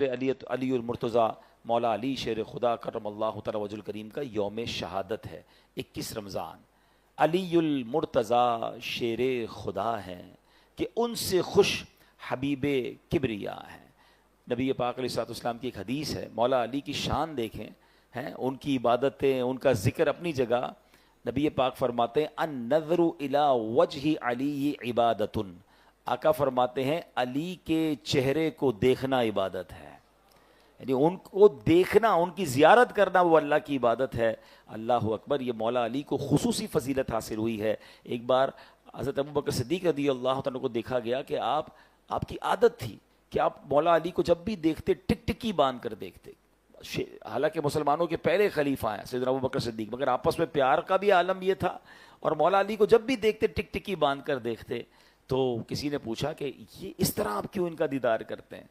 علی المرتضیٰ مولا علی شیر خدا کرم اللہ تعالی وجہ الکریم کا یوم شہادت ہے 21 رمضان۔ علی المرتضیٰ شیر خدا ہیں کہ ان سے خوش حبیب کبریا ہیں۔ نبی پاک علیہ الصلوۃ والسلام کی ایک حدیث ہے، مولا علی کی شان دیکھیں ہیں، ان کی عبادتیں، ان کا ذکر اپنی جگہ۔ نبی پاک فرماتے ہیں النظر الی وجہ علی عبادۃ، آقا فرماتے ہیں علی کے چہرے کو دیکھنا عبادت ہے، یعنی ان کو دیکھنا، ان کی زیارت کرنا وہ اللہ کی عبادت ہے۔ اللہ اکبر، یہ مولا علی کو خصوصی فضیلت حاصل ہوئی ہے۔ ایک بار حضرت ابوبکر صدیق رضی اللہ تعالیٰ کو دیکھا گیا کہ آپ کی عادت تھی کہ آپ مولا علی کو جب بھی دیکھتے ٹک ٹکی باندھ کر دیکھتے، حالانکہ مسلمانوں کے پہلے خلیفہ ہیں سیدنا ابوبکر صدیق، مگر آپس میں پیار کا بھی عالم یہ تھا، اور مولا علی کو جب بھی دیکھتے ٹک ٹکی باندھ کر دیکھتے۔ تو کسی نے پوچھا کہ یہ اس طرح آپ کیوں ان کا دیدار کرتے ہیں؟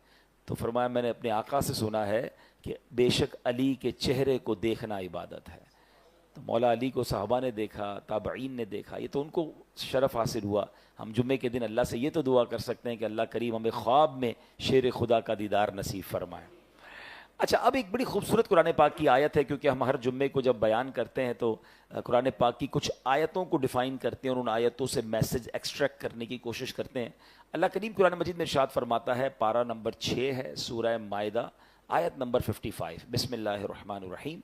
تو فرمایا میں نے اپنے آقا سے سنا ہے کہ بے شک علی کے چہرے کو دیکھنا عبادت ہے۔ تو مولا علی کو صحابہ نے دیکھا، تابعین نے دیکھا، یہ تو ان کو شرف حاصل ہوا۔ ہم جمعے کے دن اللہ سے یہ تو دعا کر سکتے ہیں کہ اللہ کریم ہمیں خواب میں شیر خدا کا دیدار نصیب فرمائے۔ اچھا، اب ایک بڑی خوبصورت قرآن پاک کی آیت ہے، کیونکہ ہم ہر جمعے کو جب بیان کرتے ہیں تو قرآن پاک کی کچھ آیتوں کو ڈیفائن کرتے ہیں اور ان آیتوں سے میسج ایکسٹریکٹ کرنے کی کوشش کرتے ہیں۔ اللہ کریم قرآن مجید میں ارشاد فرماتا ہے، پارہ نمبر 6 ہے سورہ مائدہ، آیت نمبر 55، بسم اللہ الرحمن الرحیم،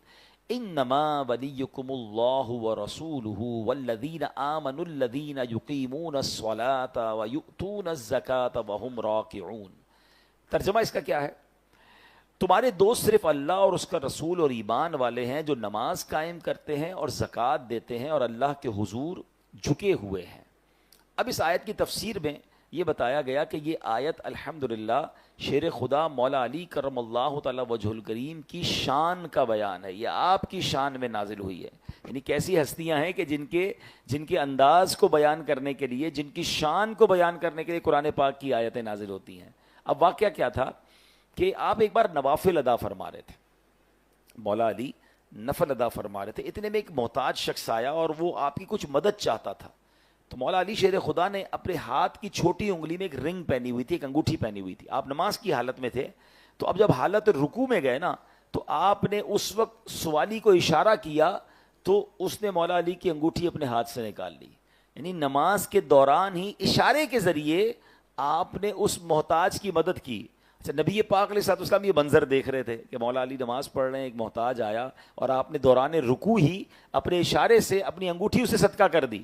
انما ولیکم اللہ ورسولہ والذین آمنوا الذین یقیمون الصلاۃ ویؤتون الزکاۃ وہم راکعون۔ ترجمہ اس کا کیا ہے؟ تمہارے دوست صرف اللہ اور اس کا رسول اور ایمان والے ہیں جو نماز قائم کرتے ہیں اور زکوٰۃ دیتے ہیں اور اللہ کے حضور جھکے ہوئے ہیں۔ اب اس آیت کی تفسیر میں یہ بتایا گیا کہ یہ آیت الحمدللہ شیر خدا مولا علی کرم اللہ تعالی وجہ الکریم کی شان کا بیان ہے، یہ آپ کی شان میں نازل ہوئی ہے۔ یعنی کیسی ہستیاں ہیں کہ جن کے انداز کو بیان کرنے کے لیے، جن کی شان کو بیان کرنے کے لیے قرآن پاک کی آیتیں نازل ہوتی ہیں۔ اب واقعہ کیا تھا کہ آپ ایک بار نوافل ادا فرما رہے تھے، مولا علی نفل ادا فرما رہے تھے، اتنے میں ایک محتاج شخص آیا اور وہ آپ کی کچھ مدد چاہتا تھا۔ تو مولا علی شیر خدا نے اپنے ہاتھ کی چھوٹی انگلی میں ایک رنگ پہنی ہوئی تھی، ایک انگوٹھی پہنی ہوئی تھی، آپ نماز کی حالت میں تھے۔ تو اب جب حالت رکوع میں گئے نا، تو آپ نے اس وقت سوالی کو اشارہ کیا تو اس نے مولا علی کی انگوٹھی اپنے ہاتھ سے نکال لی، یعنی نماز کے دوران ہی اشارے کے ذریعے آپ نے اس محتاج کی مدد کی۔ نبی پاک علیہ الصلوۃ والسلام یہ منظر دیکھ رہے تھے کہ مولا علی نماز پڑھ رہے ہیں، ایک محتاج آیا اور آپ نے دوران رکوع ہی اپنے اشارے سے اپنی انگوٹھی اسے صدقہ کر دی۔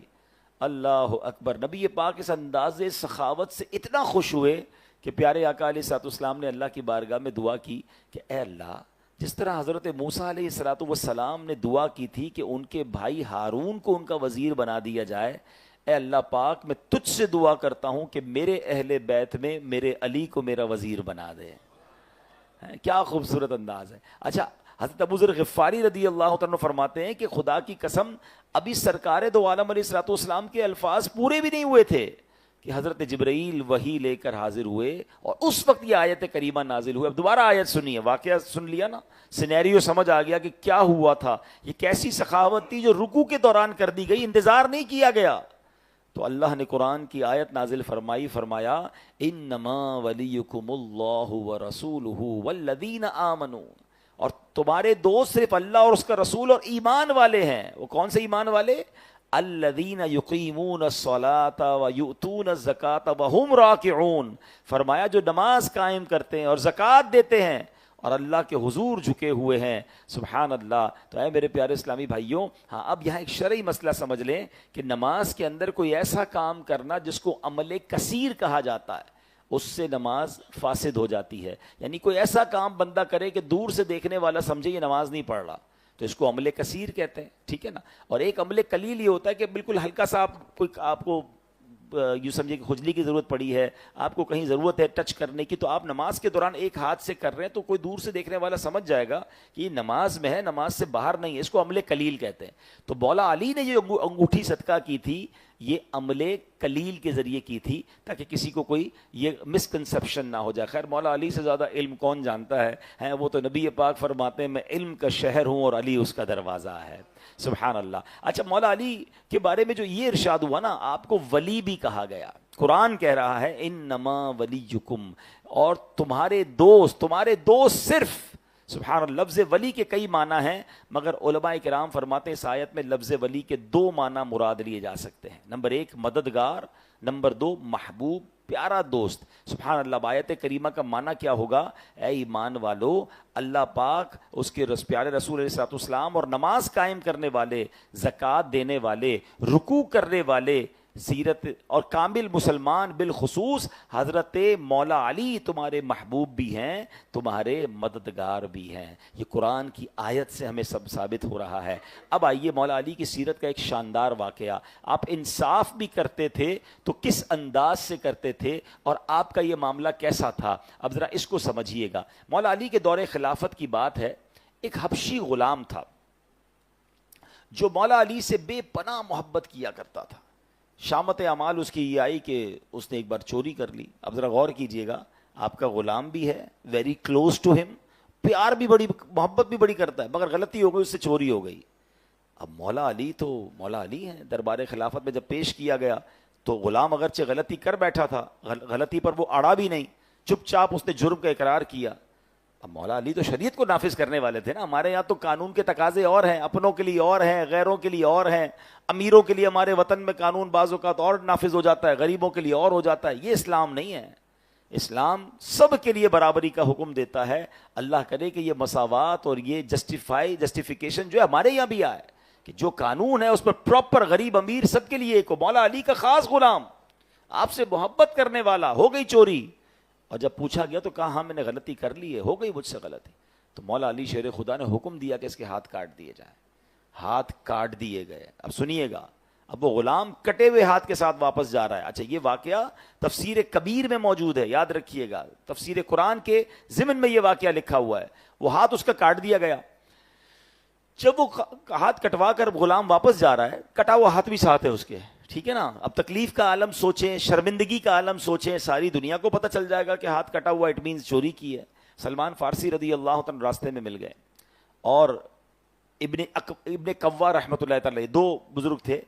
اللہ اکبر، نبی پاک اس انداز سخاوت سے اتنا خوش ہوئے کہ پیارے آقا علیہ الصلوۃ والسلام نے اللہ کی بارگاہ میں دعا کی کہ اے اللہ، جس طرح حضرت موسیٰ علیہ الصلوۃ والسلام نے دعا کی تھی کہ ان کے بھائی ہارون کو ان کا وزیر بنا دیا جائے، اے اللہ پاک میں تجھ سے دعا کرتا ہوں کہ میرے اہل بیت میں میرے علی کو میرا وزیر بنا دے۔ کیا خوبصورت انداز ہے۔ اچھا، حضرت ابو ذر غفاری رضی اللہ تعالیٰ فرماتے ہیں کہ خدا کی قسم ابھی سرکار دو عالم علیہ الصلوۃ والسلام کے الفاظ پورے بھی نہیں ہوئے تھے کہ حضرت جبرائیل وحی لے کر حاضر ہوئے اور اس وقت یہ آیت کریمہ نازل ہوئے۔ اب دوبارہ آیت سنیے، واقعہ سن لیا نا، سینیریو سمجھ آ گیا کہ کیا ہوا تھا۔ یہ کیسی سخاوت تھی جو رکوع کے دوران کر دی گئی، انتظار نہیں کیا گیا۔ تو اللہ نے قرآن کی آیت نازل فرمایا انما ولیکم اللہ ورسولہ والذین آمنوا، اور تمہارے دوست صرف اللہ اور اس کا رسول اور ایمان والے ہیں۔ وہ کون سے ایمان والے؟ الذین یقیمون الصلاۃ ویؤتون الزکاۃ وہم راکعون، فرمایا جو نماز قائم کرتے ہیں اور زکوٰۃ دیتے ہیں اور اللہ کے حضور جھکے ہوئے ہیں۔ سبحان اللہ۔ تو اے میرے پیارے اسلامی بھائیوں، ہاں اب یہاں ایک شرعی مسئلہ سمجھ لیں کہ نماز کے اندر کوئی ایسا کام کرنا جس کو عمل کثیر کہا جاتا ہے، اس سے نماز فاسد ہو جاتی ہے۔ یعنی کوئی ایسا کام بندہ کرے کہ دور سے دیکھنے والا سمجھے یہ نماز نہیں پڑھ رہا، تو اس کو عمل کثیر کہتے ہیں، ٹھیک ہے نا۔ اور ایک عمل قلیل یہ ہوتا ہے کہ بالکل ہلکا سا آپ کو یوں سمجھے کہ کھجلی کی ضرورت پڑی ہے، آپ کو کہیں ضرورت ہے ٹچ کرنے کی، تو آپ نماز کے دوران ایک ہاتھ سے کر رہے ہیں تو کوئی دور سے دیکھنے والا سمجھ جائے گا کہ یہ نماز میں ہے، نماز سے باہر نہیں ہے، اس کو عمل قلیل کہتے ہیں۔ تو مولا علی نے یہ انگوٹھی صدقہ کی تھی، یہ عمل قلیل کے ذریعے کی تھی تاکہ کسی کو کوئی یہ مسکنسپشن نہ ہو جائے۔ خیر، مولا علی سے زیادہ علم کون جانتا ہے، وہ تو نبی پاک فرماتے ہیں میں علم کا شہر ہوں اور علی اس کا دروازہ ہے۔ سبحان اللہ۔ اچھا، مولا علی کے بارے میں جو یہ ارشاد ہوا نا، آپ کو ولی بھی کہا گیا۔ قرآن کہہ رہا ہے انما ولیکم، اور تمہارے دوست صرف، سبحان اللہ، لفظ ولی کے کئی معنی ہیں، مگر علماء کرام فرماتے ہیں اس آیت میں لفظ ولی کے 2 معنی مراد لیے جا سکتے ہیں۔ نمبر 1 مددگار، نمبر 2 محبوب، پیارا دوست۔ سبحان اللہ، آیت کریمہ کا معنی کیا ہوگا؟ اے ایمان والو، اللہ پاک، اس کے پیارے رسول علیہ الصلوۃ والسلام اور نماز قائم کرنے والے، زکوٰۃ دینے والے، رکوع کرنے والے، سیرت اور کامل مسلمان، بالخصوص حضرت مولا علی تمہارے محبوب بھی ہیں، تمہارے مددگار بھی ہیں۔ یہ قرآن کی آیت سے ہمیں سب ثابت ہو رہا ہے۔ اب آئیے مولا علی کی سیرت کا ایک شاندار واقعہ۔ آپ انصاف بھی کرتے تھے تو کس انداز سے کرتے تھے، اور آپ کا یہ معاملہ کیسا تھا؟ اب ذرا اس کو سمجھیے گا۔ مولا علی کے دور خلافت کی بات ہے، ایک حبشی غلام تھا جو مولا علی سے بے پناہ محبت کیا کرتا تھا۔ شامت اعمال اس کی یہ آئی کہ اس نے ایک بار چوری کر لی۔ اب ذرا غور کیجئے گا، آپ کا غلام بھی ہے، ویری کلوز ٹو ہم، پیار بھی بڑی، محبت بھی بڑی کرتا ہے، مگر غلطی ہو گئی، اس سے چوری ہو گئی۔ اب مولا علی تو مولا علی ہیں، دربار خلافت میں جب پیش کیا گیا تو غلام اگرچہ غلطی کر بیٹھا تھا، غلطی پر وہ اڑا بھی نہیں، چپ چاپ اس نے جرم کا اقرار کیا۔ اب مولا علی تو شریعت کو نافذ کرنے والے تھے نا، ہمارے یہاں تو قانون کے تقاضے اور ہیں، اپنوں کے لیے اور ہیں، غیروں کے لیے اور ہیں، امیروں کے لیے ہمارے وطن میں قانون بعض اوقات اور نافذ ہو جاتا ہے، غریبوں کے لیے اور ہو جاتا ہے۔ یہ اسلام نہیں ہے، اسلام سب کے لیے برابری کا حکم دیتا ہے۔ اللہ کرے کہ یہ مساوات اور یہ جسٹیفیکیشن جو ہے ہمارے یہاں بھی آئے، کہ جو قانون ہے اس پر پراپر غریب امیر سب کے لیے ایک ہو۔ مولا علی کا خاص غلام، آپ سے محبت کرنے والا، ہو گئی چوری، اور جب پوچھا گیا تو کہا ہاں میں نے غلطی کر لی ہے، ہو گئی مجھ سے غلطی۔ تو مولا علی شیر خدا نے حکم دیا کہ اس کے ہاتھ کاٹ دیے جائیں۔ ہاتھ کاٹ دیے گئے۔ اب سنیے گا، اب وہ غلام کٹے ہوئے ہاتھ کے ساتھ واپس جا رہا ہے۔ اچھا، یہ واقعہ تفسیر کبیر میں موجود ہے، یاد رکھیے گا، تفسیر قرآن کے ضمن میں یہ واقعہ لکھا ہوا ہے۔ وہ ہاتھ اس کا کاٹ دیا گیا۔ جب وہ ہاتھ کٹوا کر غلام واپس جا رہا ہے، کٹا ہوا ہاتھ بھی ساتھ ہے اس کے، ٹھیک ہے نا۔ اب تکلیف کا عالم سوچیں، شرمندگی کا عالم سوچیں، ساری دنیا کو پتہ چل جائے گا کہ ہاتھ کٹا ہوا، اٹ مینز چوری کی ہے۔ سلمان فارسی رضی اللہ عنہ راستے میں مل گئے، اور ابن قوا رحمۃ اللہ تعالی، 2 بزرگ تھے،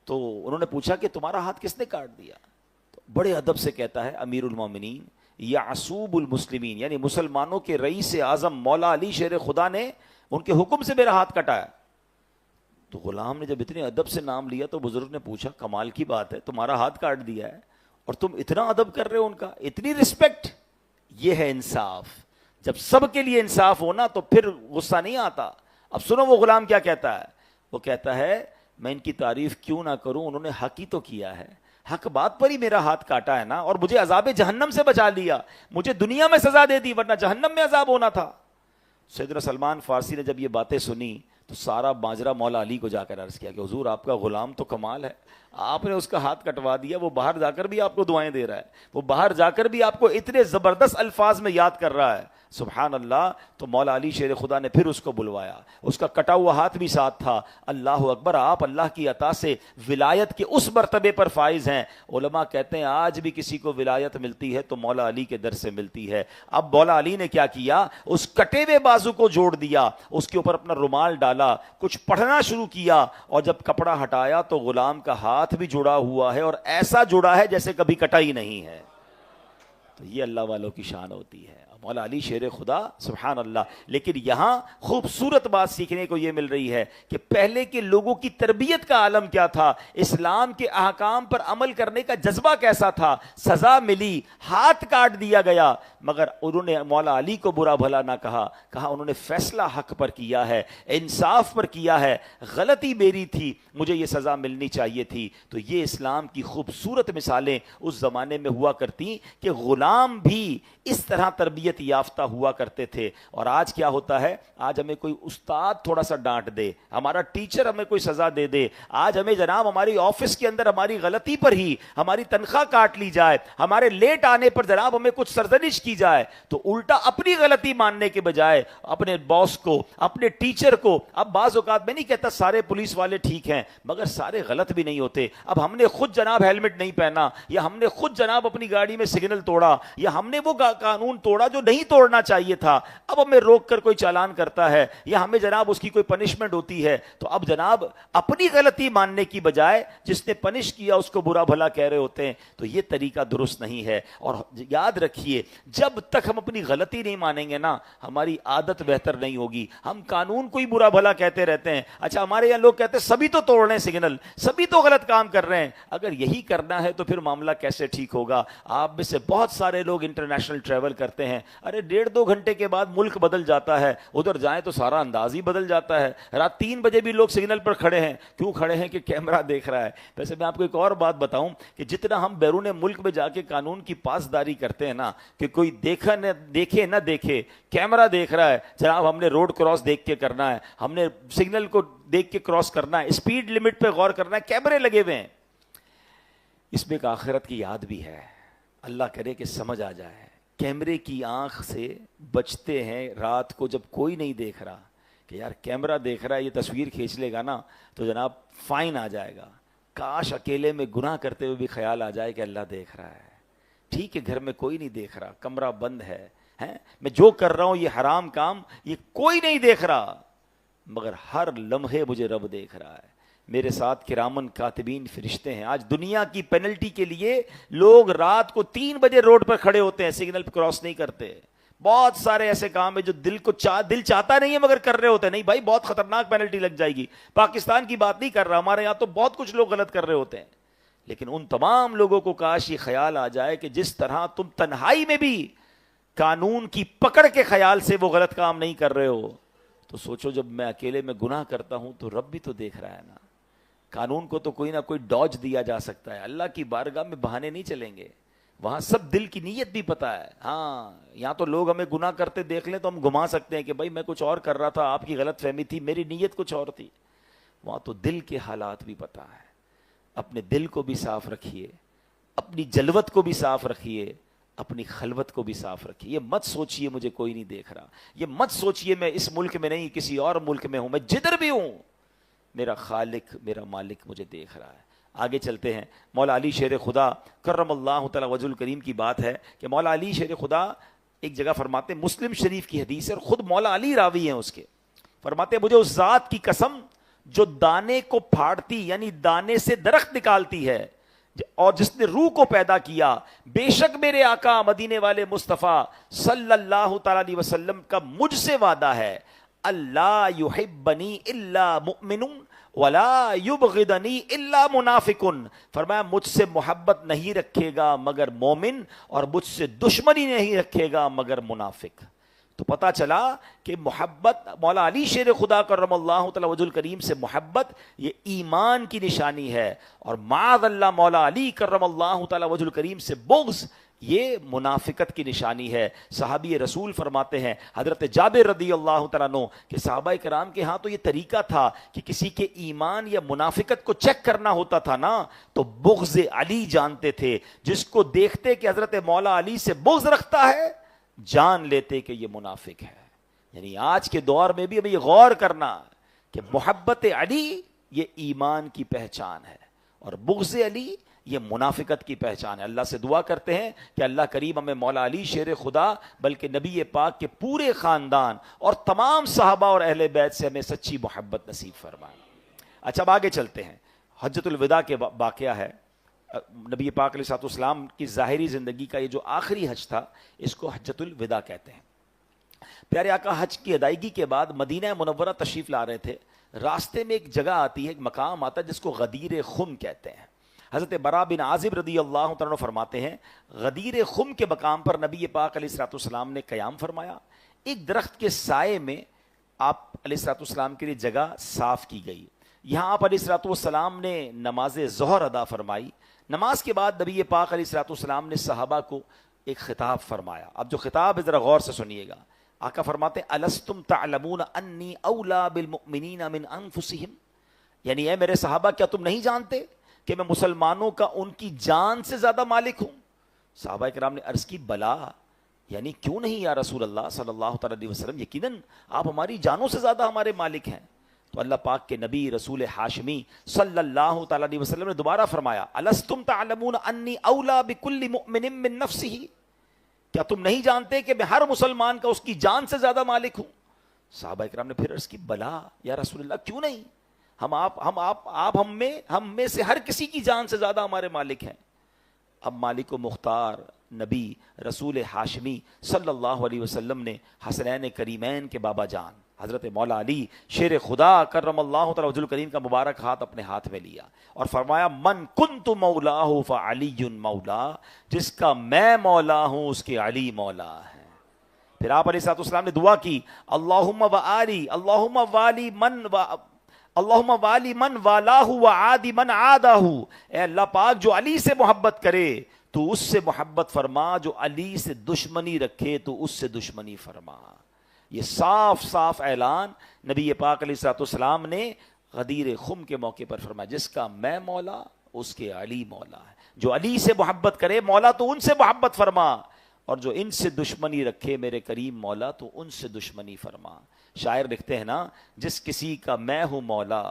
تو انہوں نے پوچھا کہ تمہارا ہاتھ کس نے کاٹ دیا؟ تو بڑے ادب سے کہتا ہے امیر المومنین یعصوب المسلمین، یعنی مسلمانوں کے رئیس اعظم مولا علی شیر خدا نے ان کے حکم سے میرا ہاتھ کٹایا۔ تو غلام نے جب اتنے ادب سے نام لیا تو بزرگ نے پوچھا کمال کی بات ہے، تمہارا ہاتھ کاٹ دیا ہے اور تم اتنا ادب کر رہے ہو ان کا، اتنی رسپیکٹ۔ یہ ہے انصاف۔ جب سب کے لیے انصاف ہونا تو پھر غصہ نہیں آتا۔ اب سنو وہ غلام کیا کہتا ہے، وہ کہتا ہے میں ان کی تعریف کیوں نہ کروں، انہوں نے حق ہی تو کیا ہے، حق بات پر ہی میرا ہاتھ کاٹا ہے نا، اور مجھے عذاب جہنم سے بچا لیا، مجھے دنیا میں سزا دے دی ورنہ جہنم میں عذاب ہونا تھا۔ سیدنا سلمان فارسی نے جب یہ باتیں سنی تو سارا ماجرا مولا علی کو جا کر عرض کیا کہ حضور آپ کا غلام تو کمال ہے، آپ نے اس کا ہاتھ کٹوا دیا، وہ باہر جا کر بھی آپ کو دعائیں دے رہا ہے، وہ باہر جا کر بھی آپ کو اتنے زبردست الفاظ میں یاد کر رہا ہے، سبحان اللہ۔ تو مولا علی شیر خدا نے پھر اس کو بلوایا، اس کا کٹا ہوا ہاتھ بھی ساتھ تھا۔ اللہ اکبر، آپ اللہ کی عطا سے ولایت کے اس مرتبے پر فائز ہیں۔ علماء کہتے ہیں آج بھی کسی کو ولایت ملتی ہے تو مولا علی کے در سے ملتی ہے۔ اب مولا علی نے کیا کیا، اس کٹے ہوئے بازو کو جوڑ دیا، اس کے اوپر اپنا رومال ڈالا، کچھ پڑھنا شروع کیا، اور جب کپڑا ہٹایا تو غلام کا ہاتھ بھی جڑا ہوا ہے، اور ایسا جڑا ہے جیسے کبھی کٹا ہی نہیں ہے۔ تو یہ اللہ والوں کی شان ہوتی ہے، مولا علی شیر خدا، سبحان اللہ۔ لیکن یہاں خوبصورت بات سیکھنے کو یہ مل رہی ہے کہ پہلے کے لوگوں کی تربیت کا عالم کیا تھا، اسلام کے احکام پر عمل کرنے کا جذبہ کیسا تھا۔ سزا ملی، ہاتھ کاٹ دیا گیا، مگر انہوں نے مولا علی کو برا بھلا نہ کہا، کہا انہوں نے فیصلہ حق پر کیا ہے، انصاف پر کیا ہے، غلطی میری تھی، مجھے یہ سزا ملنی چاہیے تھی۔ تو یہ اسلام کی خوبصورت مثالیں اس زمانے میں ہوا کرتی کہ غلام بھی اس طرح تربیت یافتہ ہوا کرتے تھے۔ اور آج کیا ہوتا ہے، آج ہمیں کوئی استاد تھوڑا سا ڈانٹ دے، ہمارا ٹیچر ہمیں کوئی سزا دے دے، آج ہمیں جناب ہماری آفس کے اندر ہماری غلطی پر ہی ہماری تنخواہ کاٹ لی جائے، ہمارے لیٹ آنے پر جناب ہمیں کچھ سرزنش کی جائے، تو الٹا اپنی غلطی ماننے کے بجائے اپنے باس کو، اپنے ٹیچر کو، اب بعض اوقات میں نہیں کہتا سارے پولیس والے ٹھیک ہیں، مگر سارے غلط بھی نہیں ہوتے۔ اب ہم نے خود جناب ہیلمٹ نہیں پہنا، یا ہم نے خود جناب اپنی گاڑی میں سگنل توڑا، یا ہم نے وہ قانون توڑا جو نہیں توڑنا چاہیے تھا، اب ہمیں روک کر کوئی چالان کرتا ہے یا ہمیں جناب اس کی کوئی پنشمنٹ ہوتی ہے، تو اب جناب اپنی غلطی ماننے کی بجائے جس نے پنش کیا اس کو برا بھلا کہہ رہے ہوتے ہیں، تو یہ طریقہ درست نہیں ہے۔ اور یاد رکھیے جب تک ہم اپنی غلطی نہیں مانیں گے نا ہماری عادت بہتر نہیں ہوگی۔ ہم قانون کو ہی برا بھلا کہتے رہتے ہیں، اچھا ہمارے یہاں لوگ کہتے ہیں سبھی تو توڑ رہے ہیں سگنل، سبھی تو غلط کام کر رہے ہیں۔ اگر یہی کرنا ہے تو پھر معاملہ کیسے ٹھیک ہوگا؟ آپ میں سے بہت سارے لوگ انٹرنیشنل ٹریول کرتے ہیں، ارے 1.5-2 گھنٹے کے بعد ملک بدل جاتا ہے، ادھر جائیں تو سارا انداز ہی بدل جاتا ہے۔ رات 3 بجے بھی لوگ سگنل پر کھڑے ہیں، کیوں کھڑے ہیں؟ کہ کیمرہ دیکھ رہا ہے۔ ویسے میں آپ کو ایک اور بات بتاؤں کہ جتنا ہم بیرون ملک میں جا کے قانون کی پاسداری کرتے ہیں نا کہ کوئی دیکھے نہ دیکھے، کیمرہ دیکھ رہا ہے، جناب ہم نے روڈ کراس دیکھ کے کرنا ہے، ہم نے سگنل کو دیکھ کے کراس کرنا ہے، اسپیڈ لمٹ پہ غور کرنا ہے، کیمرے لگے ہوئے ہیں۔ اس میں ایک آخرت کی یاد بھی ہے، اللہ کرے کہ سمجھ آ جائے۔ کیمرے کی آنکھ سے بچتے ہیں رات کو جب کوئی نہیں دیکھ رہا کہ یار کیمرہ دیکھ رہا ہے، یہ تصویر کھینچ لے گا نا تو جناب فائن آ جائے گا۔ کاش اکیلے میں گناہ کرتے ہوئے بھی خیال آ جائے کہ اللہ دیکھ رہا ہے، ٹھیک ہے گھر میں کوئی نہیں دیکھ رہا، کمرہ بند ہے، میں جو کر رہا ہوں یہ حرام کام یہ کوئی نہیں دیکھ رہا، مگر ہر لمحے مجھے رب دیکھ رہا ہے، میرے ساتھ کرامن کاتبین فرشتے ہیں۔ آج دنیا کی پینلٹی کے لیے لوگ رات کو 3 بجے روڈ پر کھڑے ہوتے ہیں، سگنل کراس نہیں کرتے۔ بہت سارے ایسے کام ہیں جو دل چاہتا نہیں ہے مگر کر رہے ہوتے ہیں۔ نہیں بھائی بہت خطرناک پینلٹی لگ جائے گی، پاکستان کی بات نہیں کر رہا، ہمارے یہاں تو بہت کچھ لوگ غلط کر رہے ہوتے ہیں، لیکن ان تمام لوگوں کو کاش یہ خیال آ جائے کہ جس طرح تم تنہائی میں بھی قانون کی پکڑ کے خیال سے وہ غلط کام نہیں کر رہے ہو، تو سوچو جب میں اکیلے میں گناہ کرتا ہوں تو رب بھی تو دیکھ رہا ہے نا۔ قانون کو تو کوئی نہ کوئی ڈاج دیا جا سکتا ہے، اللہ کی بارگاہ میں بہانے نہیں چلیں گے، وہاں سب دل کی نیت بھی پتا ہے۔ ہاں یہاں تو لوگ ہمیں گناہ کرتے دیکھ لیں تو ہم گھما سکتے ہیں کہ بھائی میں کچھ اور کر رہا تھا، آپ کی غلط فہمی تھی، میری نیت کچھ اور تھی، وہاں تو دل کے حالات بھی پتا ہے۔ اپنے دل کو بھی صاف رکھیے، اپنی جلوت کو بھی صاف رکھیے، اپنی خلوت کو بھی صاف رکھیے۔ یہ مت سوچئے مجھے کوئی نہیں دیکھ رہا، یہ مت سوچئے میں اس ملک میں نہیں کسی اور ملک میں ہوں، میں جدھر بھی ہوں میرا خالق میرا مالک مجھے دیکھ رہا ہے۔ آگے چلتے ہیں، مولا علی شیر خدا کرم اللہ تعالی وجہ الکریم کی بات ہے کہ مولا علی شیر خدا ایک جگہ فرماتے ہیں، مسلم شریف کی حدیث ہے اور خود مولا علی راوی ہیں اس کے، فرماتے ہیں مجھے اس ذات کی قسم جو دانے کو پھاڑتی یعنی دانے سے درخت نکالتی ہے اور جس نے روح کو پیدا کیا، بے شک میرے آقا مدینے والے مصطفیٰ صلی اللہ تعالی علیہ وسلم کا مجھ سے وعدہ ہے، اللہ یحبنی الا مؤمن ولا یبغضنی الا منافق، فرمایا مجھ سے محبت نہیں رکھے گا مگر مومن اور مجھ سے دشمنی نہیں رکھے گا مگر منافق۔ تو پتہ چلا کہ محبت مولا علی شیر خدا کرم اللہ تعالی وجہ الکریم سے محبت یہ ایمان کی نشانی ہے، اور معاذ اللہ مولا علی کرم اللہ تعالی وجہ الکریم سے بغض یہ منافقت کی نشانی ہے۔ صحابی رسول فرماتے ہیں حضرت جابر رضی اللہ تعالیٰ عنہ کہ صحابہ کرام کے ہاں تو یہ طریقہ تھا کہ کسی کے ایمان یا منافقت کو چیک کرنا ہوتا تھا نا تو بغض علی جانتے تھے، جس کو دیکھتے کہ حضرت مولا علی سے بغض رکھتا ہے جان لیتے کہ یہ منافق ہے۔ یعنی آج کے دور میں بھی ہمیں یہ غور کرنا کہ محبت علی یہ ایمان کی پہچان ہے اور بغض علی یہ منافقت کی پہچان ہے۔ اللہ سے دعا کرتے ہیں کہ اللہ کریم ہمیں مولا علی شیر خدا بلکہ نبی پاک کے پورے خاندان اور تمام صحابہ اور اہل بیت سے ہمیں سچی محبت نصیب فرمائے۔ اچھا اب آگے چلتے ہیں، حجۃ الوداع کے واقعہ ہے، نبی پاک علیہ الصلوۃ والسلام کی ظاہری زندگی کا یہ جو آخری حج تھا اس کو حجۃ الوداع کہتے ہیں۔ پیارے آقا حج کی ادائیگی کے بعد مدینہ منورہ تشریف لا رہے تھے، راستے میں ایک جگہ آتی ہے، ایک مقام آتا ہے جس کو غدیر خم کہتے ہیں۔ حضرت برا بن عازب رضی اللہ تعالیٰ فرماتے ہیں غدیر خم کے مقام پر نبی پاک علیہ الصلوۃ والسلام نے قیام فرمایا، ایک درخت کے سائے میں آپ علیہ الصلوۃ والسلام کے لیے جگہ صاف کی گئی، یہاں آپ علیہ الصلوۃ والسلام نے نماز ظہر ادا فرمائی۔ نماز کے بعد نبی پاک علیہ الصلوۃ والسلام نے صحابہ کو ایک خطاب فرمایا، اب جو خطاب ہے ذرا غور سے سنیے گا۔ آقا فرماتے ہیں الستم تعلمون انی اولا بالمؤمنین من انفسہم، یعنی اے میرے صحابہ کیا تم نہیں جانتے کہ میں مسلمانوں کا ان کی جان سے زیادہ مالک ہوں؟ صحابہ کرام نے عرض کی بلا، یعنی کیوں نہیں یا رسول اللہ صلی اللہ تعالی علیہ وسلم، یقیناً آپ ہماری جانوں سے زیادہ ہمارے مالک ہیں۔ تو اللہ پاک کے نبی رسول ہاشمی صلی اللہ تعالی علیہ وسلم نے دوبارہ فرمایا الستم تعلمون انی اولا بکل مؤمن من نفسہ، کیا تم نہیں جانتے کہ میں ہر مسلمان کا اس کی جان سے زیادہ مالک ہوں؟ صحابہ کرام نے پھر عرض کی بلا یا رسول اللہ کیوں نہیں، آپ ہم میں سے ہر کسی کی جان سے زیادہ ہمارے مالک ہیں۔ اب مالک و مختار نبی رسول ہاشمی صلی اللہ علیہ وسلم نے حسنین کریمین کے بابا جان حضرت مولا علی شیر خدا کرم اللہ تعالی وجہ الکریم کا مبارک ہاتھ اپنے ہاتھ میں لیا اور فرمایا من کنت مولاہ فعلی مولا، جس کا میں مولا ہوں اس کے علی مولا ہے۔ پھر آپ علیہ الصلوۃ والسلام نے دعا کی اللہم والی اللہم والی من والاہ وعادی من عادہ، اے اللہ پاک جو علی سے محبت کرے تو اس سے محبت فرما، جو علی سے دشمنی رکھے تو اس سے دشمنی فرما۔ یہ صاف صاف اعلان نبی پاک علیہ الصلوۃ والسلام نے غدیر خم کے موقع پر فرمایا، جس کا میں مولا اس کے علی مولا ہے۔ جو علی سے محبت کرے مولا تو ان سے محبت فرما، اور جو ان سے دشمنی رکھے میرے کریم مولا تو ان سے دشمنی فرما۔ شاعر لکھتے ہیں نا، جس کسی کا میں ہوں مولا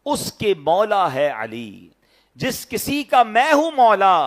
اس کے مولا ہے علی، جس کسی کا میں ہوں مولا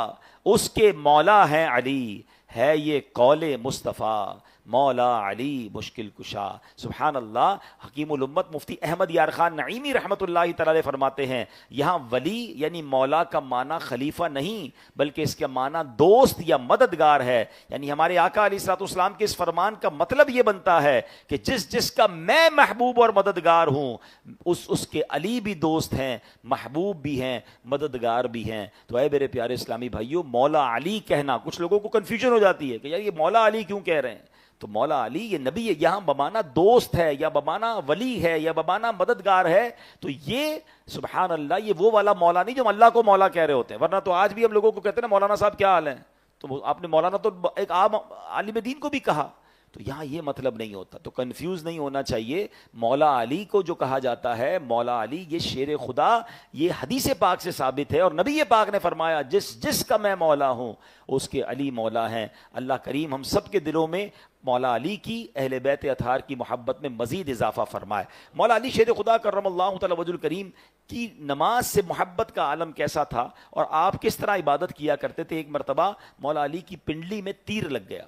اس کے مولا ہے علی، ہے یہ قول مصطفیٰ مولا علی مشکل کشا۔ سبحان اللہ۔ حکیم الامت مفتی احمد یار خان نعیمی رحمۃ اللہ تعالی فرماتے ہیں یہاں ولی یعنی مولا کا معنی خلیفہ نہیں بلکہ اس کا معنی دوست یا مددگار ہے، یعنی ہمارے آقا علیہ الصلوۃ والسلام کے اس فرمان کا مطلب یہ بنتا ہے کہ جس کا میں محبوب اور مددگار ہوں اس کے علی بھی دوست ہیں، محبوب بھی ہیں، مددگار بھی ہیں۔ تو اے میرے پیارے اسلامی بھائیوں، مولا علی کہنا کچھ لوگوں کو کنفیوژن ہو جاتی ہے کہ یار یہ مولا علی کیوں کہہ رہے ہیں؟ تو مولا علی یہ نبی ہے، یہاں بمانا دوست ہے یا بمانا ولی ہے یا بمانا مددگار ہے، تو یہ سبحان اللہ یہ وہ والا مولا نہیں جو ہم اللہ کو مولا کہہ رہے ہوتے ہیں۔ ورنہ تو آج بھی ہم لوگوں کو کہتے ہیں نا مولانا صاحب کیا حال ہے، تو آپ نے مولانا تو ایک عام عالم دین کو بھی کہا، تو یہاں یہ مطلب نہیں ہوتا، تو کنفیوز نہیں ہونا چاہیے۔ مولا علی کو جو کہا جاتا ہے مولا علی یہ شیر خدا، یہ حدیث پاک سے ثابت ہے، اور نبی پاک نے فرمایا جس کا میں مولا ہوں اس کے علی مولا ہیں۔ اللہ کریم ہم سب کے دلوں میں مولا علی کی اہل بیت اطہار کی محبت میں مزید اضافہ فرمائے۔ مولا علی شیر خدا کرم اللہ تعالی وجہ الکریم کی نماز سے محبت کا عالم کیسا تھا اور آپ کس طرح عبادت کیا کرتے تھے۔ ایک مرتبہ مولا علی کی پنڈلی میں تیر لگ گیا،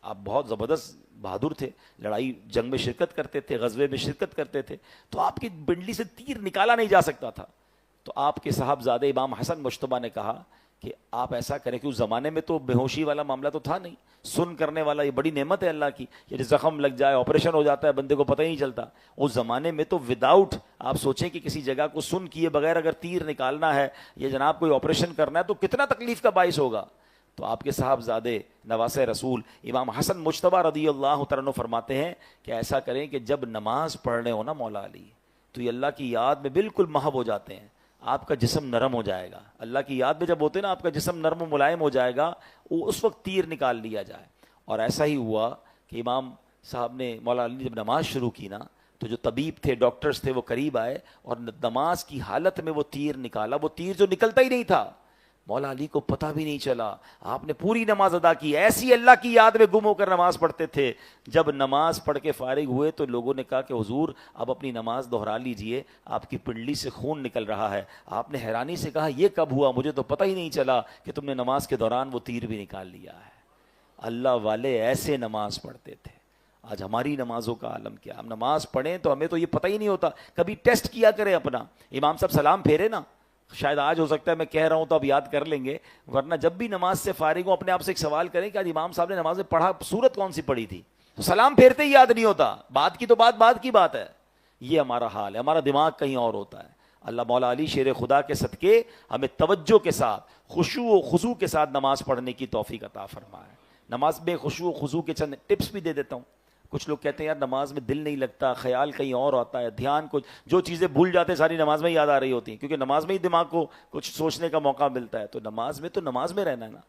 آپ بہت زبردست بہادر تھے، لڑائی جنگ میں شرکت کرتے تھے، غزوے میں شرکت کرتے تھے، تو آپ کی پنڈلی سے تیر نکالا نہیں جا سکتا تھا۔ تو آپ کے صاحبزادے امام حسن مجتبیٰ نے کہا کہ آپ ایسا کریں کہ اس زمانے میں تو بے ہوشی والا معاملہ تو تھا نہیں، سن کرنے والا یہ بڑی نعمت ہے اللہ کی، یہ زخم لگ جائے آپریشن ہو جاتا ہے بندے کو پتہ ہی نہیں چلتا۔ اس زمانے میں تو وداؤٹ آپ سوچیں کہ کسی جگہ کو سن کیے بغیر اگر تیر نکالنا ہے یا جناب کوئی آپریشن کرنا ہے تو کتنا تکلیف کا باعث ہوگا۔ تو آپ کے صاحبزادے نواسہ رسول امام حسن مجتبیٰ رضی اللہ تعالیٰ عنہ فرماتے ہیں کہ ایسا کریں کہ جب نماز پڑھ رہے ہو نا مولا علی تو یہ اللہ کی یاد میں بالکل محو ہو جاتے ہیں، آپ کا جسم نرم ہو جائے گا، اللہ کی یاد میں جب ہوتے ہیں نا آپ کا جسم نرم و ملائم ہو جائے گا، اس وقت تیر نکال لیا جائے۔ اور ایسا ہی ہوا کہ امام صاحب نے مولا علی نے جب نماز شروع کی نا تو جو طبیب تھے ڈاکٹرز تھے وہ قریب آئے اور نماز کی حالت میں وہ تیر نکالا، وہ تیر جو نکلتا ہی نہیں تھا، مولا علی کو پتہ بھی نہیں چلا، آپ نے پوری نماز ادا کی، ایسی اللہ کی یاد میں گم ہو کر نماز پڑھتے تھے۔ جب نماز پڑھ کے فارغ ہوئے تو لوگوں نے کہا کہ حضور اب اپنی نماز دہرا لیجئے، آپ کی پنڈلی سے خون نکل رہا ہے۔ آپ نے حیرانی سے کہا یہ کب ہوا، مجھے تو پتہ ہی نہیں چلا کہ تم نے نماز کے دوران وہ تیر بھی نکال لیا ہے۔ اللہ والے ایسے نماز پڑھتے تھے۔ آج ہماری نمازوں کا عالم کیا، ہم نماز پڑھیں تو ہمیں تو یہ پتہ ہی نہیں ہوتا۔ کبھی ٹیسٹ کیا کریں اپنا، امام صاحب سلام پھیرے نا، شاید آج ہو سکتا ہے میں کہہ رہا ہوں تو اب یاد کر لیں گے، ورنہ جب بھی نماز سے فارغ ہوں اپنے آپ سے ایک سوال کریں کہ آج امام صاحب نے نماز میں پڑھا سورت کون سی پڑھی تھی، تو سلام پھیرتے ہی یاد نہیں ہوتا، بعد کی تو بعد کی بات ہے۔ یہ ہمارا حال ہے، ہمارا دماغ کہیں اور ہوتا ہے۔ اللہ مولا علی شیر خدا کے صدقے ہمیں توجہ کے ساتھ خشوع و خضوع کے ساتھ نماز پڑھنے کی توفیق عطا فرمائے۔ نماز میں خشوع و خضوع کے چند ٹپس بھی دے دیتا ہوں۔ کچھ لوگ کہتے ہیں یار نماز میں دل نہیں لگتا، خیال کہیں اور ہوتا ہے، دھیان کو جو چیزیں بھول جاتے ہیں ساری نماز میں یاد آ رہی ہوتی ہیں، کیونکہ نماز میں ہی دماغ کو کچھ سوچنے کا موقع ملتا ہے۔ تو نماز میں رہنا ہے نا۔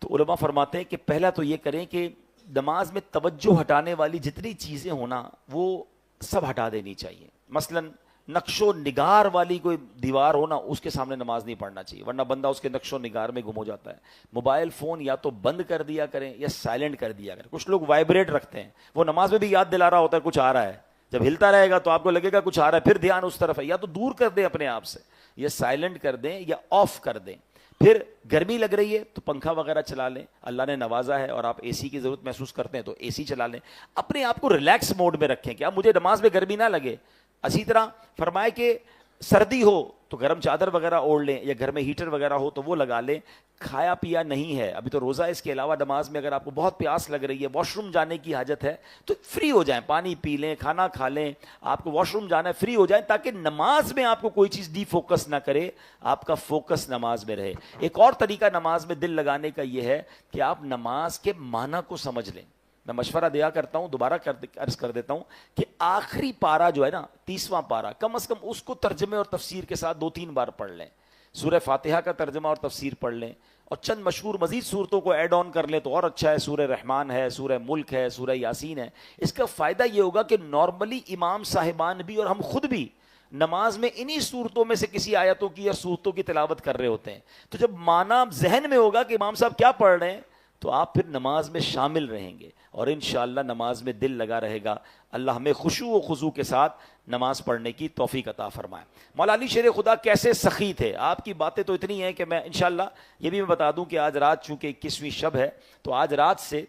تو علماء فرماتے ہیں کہ پہلا تو یہ کریں کہ نماز میں توجہ ہٹانے والی جتنی چیزیں ہونا وہ سب ہٹا دینی چاہیے۔ مثلاً نقش و نگار والی کوئی دیوار ہو نا، اس کے سامنے نماز نہیں پڑھنا چاہیے، ورنہ بندہ اس کے نقش و نگار میں گم ہو جاتا ہے۔ موبائل فون یا تو بند کر دیا کریں یا سائلنٹ کر دیا کریں۔ کچھ لوگ وائبریٹ رکھتے ہیں، وہ نماز میں بھی یاد دلا رہا ہوتا ہے کچھ آ رہا ہے، جب ہلتا رہے گا تو آپ کو لگے گا کچھ آ رہا ہے، پھر دھیان اس طرف ہے، یا تو دور کر دیں اپنے آپ سے، یا سائلنٹ کر دیں یا آف کر دیں۔ پھر گرمی لگ رہی ہے تو پنکھا وغیرہ چلا لیں، اللہ نے نوازا ہے اور آپ اے سی کی ضرورت محسوس کرتے ہیں تو اے سی چلا لیں، اپنے آپ کو ریلیکس موڈ میں رکھیں کہ اب مجھے نماز میں گرمی نہ لگے۔ اسی طرح فرمائے کہ سردی ہو تو گرم چادر وغیرہ اوڑھ لیں، یا گھر میں ہیٹر وغیرہ ہو تو وہ لگا لیں۔ کھایا پیا نہیں ہے ابھی تو روزہ، اس کے علاوہ نماز میں اگر آپ کو بہت پیاس لگ رہی ہے، واش روم جانے کی حاجت ہے تو فری ہو جائیں، پانی پی لیں، کھانا کھا لیں، آپ کو واش روم جانا ہے فری ہو جائیں، تاکہ نماز میں آپ کو کوئی چیز ڈی فوکس نہ کرے، آپ کا فوکس نماز میں رہے۔ ایک اور طریقہ نماز میں دل لگانے کا یہ ہے کہ آپ نماز کے معنی کو سمجھ لیں۔ میں مشورہ دیا کرتا ہوں، دوبارہ عرض کر دیتا ہوں کہ آخری پارہ جو ہے نا، 30واں پارہ، کم از کم اس کو ترجمے اور تفسیر کے ساتھ 2-3 بار پڑھ لیں۔ سورہ فاتحہ کا ترجمہ اور تفسیر پڑھ لیں، اور چند مشہور مزید صورتوں کو ایڈ آن کر لیں تو اور اچھا ہے۔ سورہ رحمان ہے، سورہ ملک ہے، سورہ یاسین ہے۔ اس کا فائدہ یہ ہوگا کہ نارملی امام صاحبان بھی اور ہم خود بھی نماز میں انہی صورتوں میں سے کسی آیتوں کی یا صورتوں کی تلاوت کر رہے ہوتے ہیں، تو جب معنی ذہن میں ہوگا کہ امام صاحب کیا پڑھ رہے ہیں تو آپ پھر نماز میں شامل رہیں گے، اور انشاءاللہ نماز میں دل لگا رہے گا۔ اللہ ہمیں خشوع و خضوع کے ساتھ نماز پڑھنے کی توفیق عطا فرمائے۔ مولا علی شیر خدا کیسے سخی تھے، آپ کی باتیں تو اتنی ہیں کہ میں انشاءاللہ یہ بھی میں بتا دوں کہ آج رات چونکہ 21ویں شب ہے، تو آج رات سے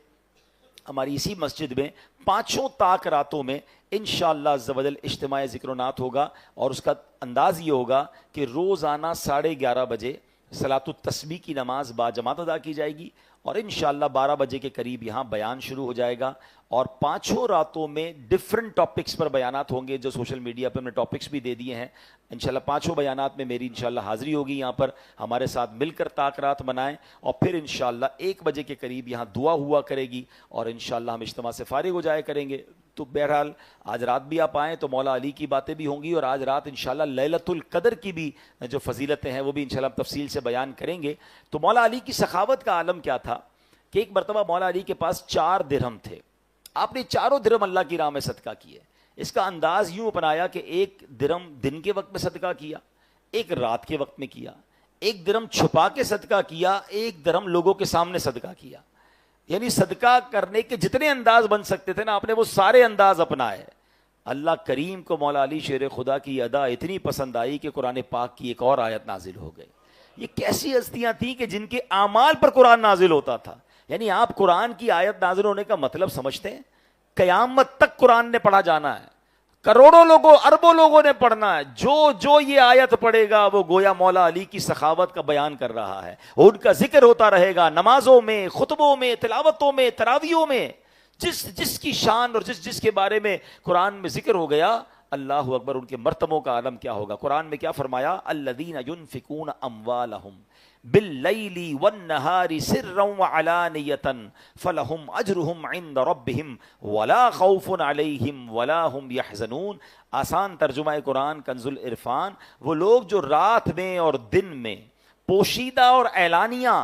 ہماری اسی مسجد میں 5 طاق راتوں میں انشاءاللہ عز و جل اجتماع ذکر و نعت ہوگا، اور اس کا انداز یہ ہوگا کہ روزانہ 11:30 بجے صلاۃ التسبیح کی نماز با جماعت ادا کی جائے گی، اور انشاءاللہ 12 بجے کے قریب یہاں بیان شروع ہو جائے گا، اور 5 راتوں میں ڈفرنٹ ٹاپکس پر بیانات ہوں گے، جو سوشل میڈیا پہ ہم نے ٹاپکس بھی دے دیے ہیں۔ انشاءاللہ 5 بیانات میں میری انشاءاللہ حاضری ہوگی یہاں پر، ہمارے ساتھ مل کر طاق رات منائیں، اور پھر انشاءاللہ 1 بجے کے قریب یہاں دعا ہوا کرے گی، اور انشاءاللہ ہم اجتماع سے فارغ ہو جائے کریں گے۔ تو بہرحال آج رات بھی آپ آئیں تو مولا علی کی باتیں بھی ہوں گی، اور آج رات انشاءاللہ لیلۃ القدر کی بھی جو فضیلتیں ہیں وہ بھی انشاءاللہ ہم تفصیل سے بیان کریں گے۔ تو مولا علی کی سخاوت کا عالم کیا تھا کہ ایک مرتبہ مولا علی کے پاس 4 درہم تھے، آپ نے 4 درہم اللہ کی راہ میں صدقہ کیے۔ اس کا انداز یوں اپنایا کہ 1 درہم دن کے وقت میں صدقہ کیا، 1 رات کے وقت میں کیا، 1 درہم چھپا کے صدقہ کیا، 1 درہم لوگوں کے سامنے صدقہ کیا۔ یعنی صدقہ کرنے کے جتنے انداز بن سکتے تھے نا، آپ نے وہ سارے انداز اپنائے۔ اللہ کریم کو مولا علی شیر خدا کی ادا اتنی پسند آئی کہ قرآن پاک کی ایک اور آیت نازل ہو گئی۔ یہ کیسی ہستیاں تھیں کہ جن کے اعمال پر قرآن نازل ہوتا تھا۔ یعنی آپ قرآن کی آیت نازل ہونے کا مطلب سمجھتے ہیں؟ قیامت تک قرآن نے پڑھا جانا ہے، کروڑوں لوگوں اربوں لوگوں نے پڑھنا ہے۔ جو یہ آیت پڑھے گا وہ گویا مولا علی کی سخاوت کا بیان کر رہا ہے، ان کا ذکر ہوتا رہے گا نمازوں میں، خطبوں میں، تلاوتوں میں، تراویحوں میں۔ جس کی شان اور جس کے بارے میں قرآن میں ذکر ہو گیا، اللہ اکبر، ان کے مرتبوں کا عالم کیا ہوگا۔ قرآن میں کیا فرمایا؟ الذین ينفقون اموالهم باللیل والنہار سرا وعلانیۃ فلہم اجرہم عند ربہم ولا خوف علیہم ولا ہم یحزنون۔ آسان ترجمہ قرآن کنز العرفان، وہ لوگ جو رات میں اور دن میں پوشیدہ اور اعلانیہ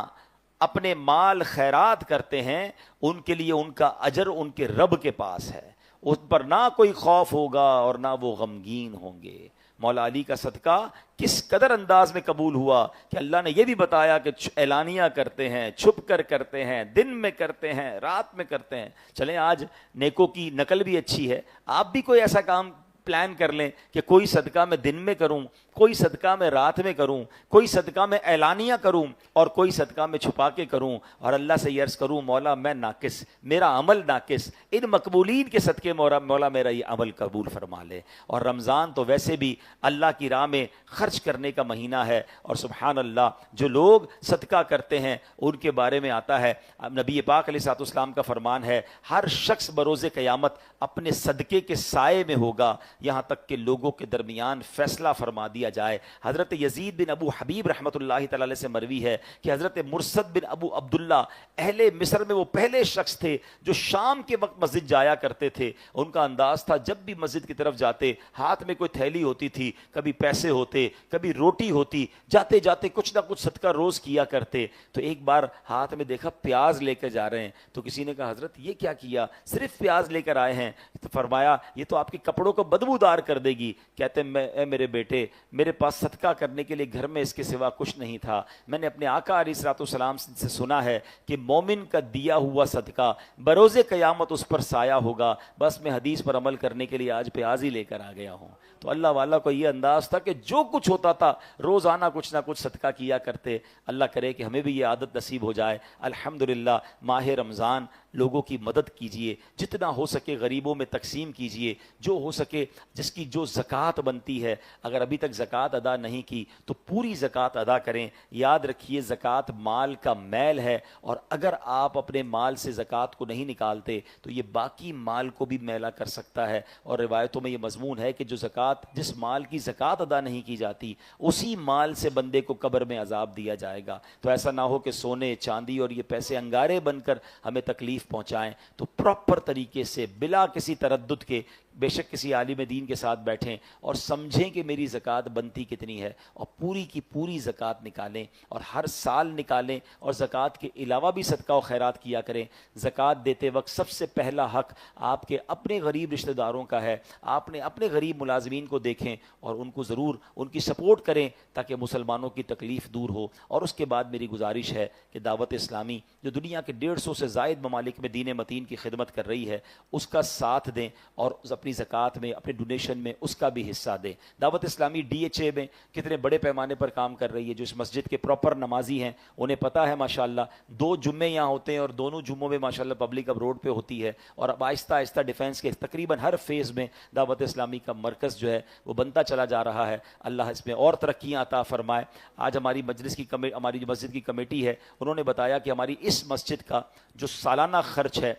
اپنے مال خیرات کرتے ہیں، ان کے لیے ان کا اجر ان کے رب کے پاس ہے، ان پر نہ کوئی خوف ہوگا اور نہ وہ غمگین ہوں گے۔ مولا علی کا صدقہ کس قدر انداز میں قبول ہوا کہ اللہ نے یہ بھی بتایا کہ اعلانیہ کرتے ہیں، چھپ کر کرتے ہیں، دن میں کرتے ہیں، رات میں کرتے ہیں۔ چلیں آج نیکوں کی نقل بھی اچھی ہے، آپ بھی کوئی ایسا کام پلان کر لیں کہ کوئی صدقہ میں دن میں کروں، کوئی صدقہ میں رات میں کروں، کوئی صدقہ میں اعلانیہ کروں اور کوئی صدقہ میں چھپا کے کروں، اور اللہ سے یہ عرض کروں مولا میں ناقص، میرا عمل ناقص، ان مقبولین کے صدقے مولا میرا یہ عمل قبول فرما لے۔ اور رمضان تو ویسے بھی اللہ کی راہ میں خرچ کرنے کا مہینہ ہے، اور سبحان اللہ جو لوگ صدقہ کرتے ہیں ان کے بارے میں آتا ہے، نبی پاک علیہ الصلوۃ والسلام کا فرمان ہے، ہر شخص بروز قیامت اپنے صدقے کے سائے میں ہوگا یہاں تک کہ لوگوں کے درمیان فیصلہ فرما دیا جائے۔ حضرت یزید بن ابو حبیب رحمۃ اللہ تعالی سے مروی ہے کہ حضرت مرثد بن ابو عبداللہ اہل مصر میں وہ پہلے شخص تھے جو شام کے وقت مسجد جایا کرتے تھے۔ ان کا انداز تھا جب بھی مسجد کی طرف جاتے ہاتھ میں کوئی تھیلی ہوتی تھی، کبھی پیسے ہوتے، کبھی روٹی ہوتی، جاتے جاتے کچھ نہ کچھ صدقہ روز کیا کرتے۔ تو ایک بار ہاتھ میں دیکھا پیاز لے کے جا رہے ہیں، تو کسی نے کہا حضرت یہ کیا کیا، صرف پیاز لے کر آئے ہیں؟ تو فرمایا یہ تو آپ کے کپڑوں کو بدبو نبودار کر دے گی. کہتے ہیں اے میرے بیٹے، میرے پاس صدقہ کرنے کے لیے گھر میں اس کے سوا کچھ نہیں تھا. میں نے اپنے آقا علیہ الصلوۃ والسلام سے سنا ہے کہ مومن کا دیا ہوا صدقہ بروز قیامت اس پر سایہ ہوگا. بس میں حدیث پر عمل کرنے کے لیے آج پیاز ہی لے کر آ گیا ہوں. تو اللہ والا کو یہ انداز تھا کہ جو کچھ ہوتا تھا روزانہ کچھ نہ کچھ صدقہ کیا کرتے. اللہ کرے کہ ہمیں بھی یہ عادت نصیب ہو جائے. الحمدللہ ماہ رمضان لوگوں کی مدد کیجئے، جتنا ہو سکے غریبوں میں تقسیم کیجئے، جو ہو سکے جس کی جو زکوٰۃ بنتی ہے. اگر ابھی تک زکوٰۃ ادا نہیں کی تو پوری زکوٰۃ ادا کریں. یاد رکھیے زکوٰۃ مال کا میل ہے، اور اگر آپ اپنے مال سے زکوٰۃ کو نہیں نکالتے تو یہ باقی مال کو بھی میلا کر سکتا ہے. اور روایتوں میں یہ مضمون ہے کہ جو زکوٰۃ جس مال کی زکوٰۃ ادا نہیں کی جاتی اسی مال سے بندے کو قبر میں عذاب دیا جائے گا. تو ایسا نہ ہو کہ سونے چاندی اور یہ پیسے انگارے بن کر ہمیں تکلیف پہنچائیں. تو پراپر طریقے سے بلا کسی تردد کے بے شک کسی عالم دین کے ساتھ بیٹھیں اور سمجھیں کہ میری زکوٰۃ بنتی کتنی ہے، اور پوری کی پوری زکوٰۃ نکالیں اور ہر سال نکالیں. اور زکوٰۃ کے علاوہ بھی صدقہ و خیرات کیا کریں. زکوٰۃ دیتے وقت سب سے پہلا حق آپ کے اپنے غریب رشتہ داروں کا ہے. آپ نے اپنے غریب ملازمین کو دیکھیں اور ان کو ضرور ان کی سپورٹ کریں تاکہ مسلمانوں کی تکلیف دور ہو. اور اس کے بعد میری گزارش ہے کہ دعوت اسلامی جو دنیا کے 150 سے زائد ممالک میں دین متین کی خدمت کر رہی ہے اس کا ساتھ دیں، اور اپنی زکوٰۃ میں اپنے ڈونیشن میں اس کا بھی حصہ دیں. دعوت اسلامی DHA میں کتنے بڑے پیمانے پر کام کر رہی ہے. جو اس مسجد کے پراپر نمازی ہیں انہیں پتہ ہے ماشاءاللہ 2 جمعے یہاں ہوتے ہیں اور دونوں جمعوں میں ماشاءاللہ پبلک اب روڈ پہ ہوتی ہے. اور اب آہستہ آہستہ ڈیفینس کے تقریباً ہر فیز میں دعوت اسلامی کا مرکز جو ہے وہ بنتا چلا جا رہا ہے. اللہ اس میں اور ترقیاں عطا فرمائے. آج ہماری ہماری جو مسجد کی کمیٹی ہے انہوں نے بتایا کہ ہماری اس مسجد کا جو سالانہ خرچ ہے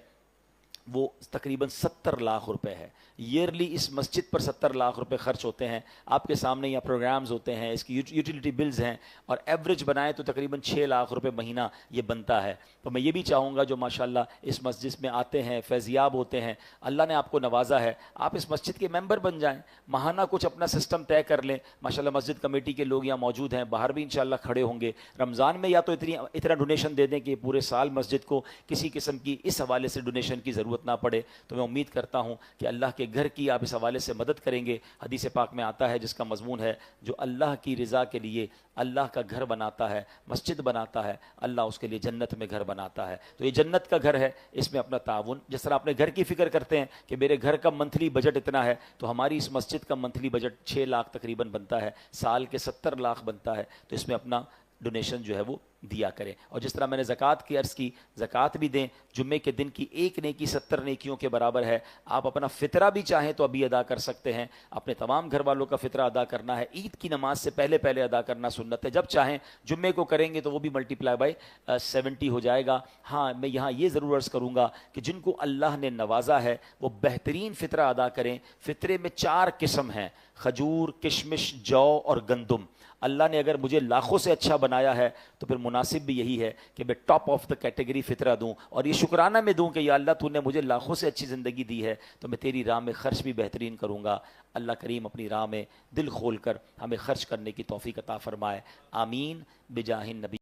وہ تقریباً 70 لاکھ روپے ہے. ایئرلی اس مسجد پر 70 لاکھ روپے خرچ ہوتے ہیں. آپ کے سامنے یہاں پروگرامز ہوتے ہیں، اس کی یوٹیلیٹی بلز ہیں، اور ایوریج بنائیں تو تقریباً 6 لاکھ روپے مہینہ یہ بنتا ہے. تو میں یہ بھی چاہوں گا جو ماشاءاللہ اس مسجد میں آتے ہیں فیضیاب ہوتے ہیں، اللہ نے آپ کو نوازا ہے، آپ اس مسجد کے ممبر بن جائیں. ماہانہ کچھ اپنا سسٹم طے کر لیں. ماشاءاللہ مسجد کمیٹی کے لوگ یہاں موجود ہیں، باہر بھی انشاءاللہ کھڑے ہوں گے. رمضان میں یا تو اتنا ڈونیشن دے دیں کہ پورے سال مسجد کو کسی قسم کی اس حوالے سے ڈونیشن کی ضرورت نہ پڑے. تو میں امید کرتا ہوں کہ اللہ کے گھر کی آپ اس حوالے سے مدد کریں گے. حدیث پاک میں آتا ہے جس کا مضمون ہے جو اللہ کی رضا کے لیے اللہ کا گھر بناتا ہے، مسجد بناتا ہے، اللہ اس کے لیے جنت میں گھر بناتا ہے. تو یہ جنت کا گھر ہے، اس میں اپنا تعاون. جس طرح اپنے گھر کی فکر کرتے ہیں کہ میرے گھر کا منتھلی بجٹ اتنا ہے، تو ہماری اس مسجد کا منتھلی بجٹ 6 لاکھ تقریباً بنتا ہے، سال کے 70 لاکھ بنتا ہے. تو اس میں اپنا ڈونیشن جو ہے وہ دیا کریں. اور جس طرح میں نے زکوٰۃ کی عرض کی، زکوٰۃ بھی دیں. جمعے کے دن کی ایک نیکی 70 نیکیوں کے برابر ہے. آپ اپنا فطرہ بھی چاہیں تو ابھی ادا کر سکتے ہیں. اپنے تمام گھر والوں کا فطرہ ادا کرنا ہے. عید کی نماز سے پہلے ادا کرنا سنت ہے. جب چاہیں جمعے کو کریں گے تو وہ بھی ملٹی پلائی بائی 70 ہو جائے گا. ہاں میں یہاں یہ ضرور عرض کروں گا کہ جن کو اللہ نے نوازا ہے وہ بہترین فطرہ ادا کریں. فطرے میں 4 قسم ہیں: کھجور، کشمش، جو اور گندم. اللہ نے اگر مجھے لاکھوں سے اچھا بنایا ہے تو پھر مناسب بھی یہی ہے کہ میں ٹاپ آف دا کیٹیگری فطرہ دوں، اور یہ شکرانہ میں دوں کہ یا اللہ تو نے مجھے لاکھوں سے اچھی زندگی دی ہے تو میں تیری راہ میں خرچ بھی بہترین کروں گا. اللہ کریم اپنی راہ میں دل کھول کر ہمیں خرچ کرنے کی توفیق عطا فرمائے. آمین بجاہ النبی.